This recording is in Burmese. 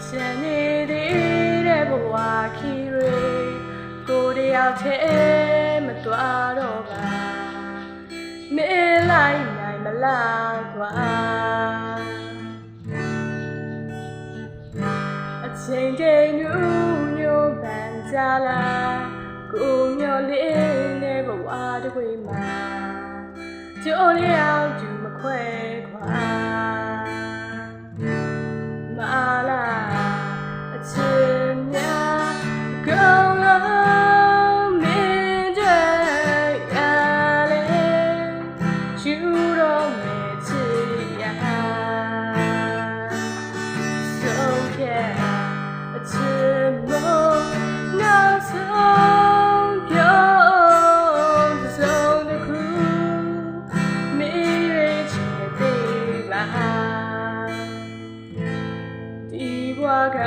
ရှမ်းနေတဲ့ဘဝခီတွေကိုတယောက်တည်းမသွားတော့ပါမေးလိုက်နိုင်မလားကွာအချိန်ချင်းညူညူပန်ကြလားကိုမျောလေးနဲ့ဘဝတစ်ခွေမှာကြိုးလျောက်ကျူမခွဲခွာမလားအချင်းများကောင်းလို့မင်းတဲ့ရလေယူတော့မယ်ချစ်ရဆုံးဖြတ်အချင်းမို့နောက်ဆုံးပြောဆုံးတစ်ခုမင်းရဲ့ချစ်သေးပါဒီဘဝက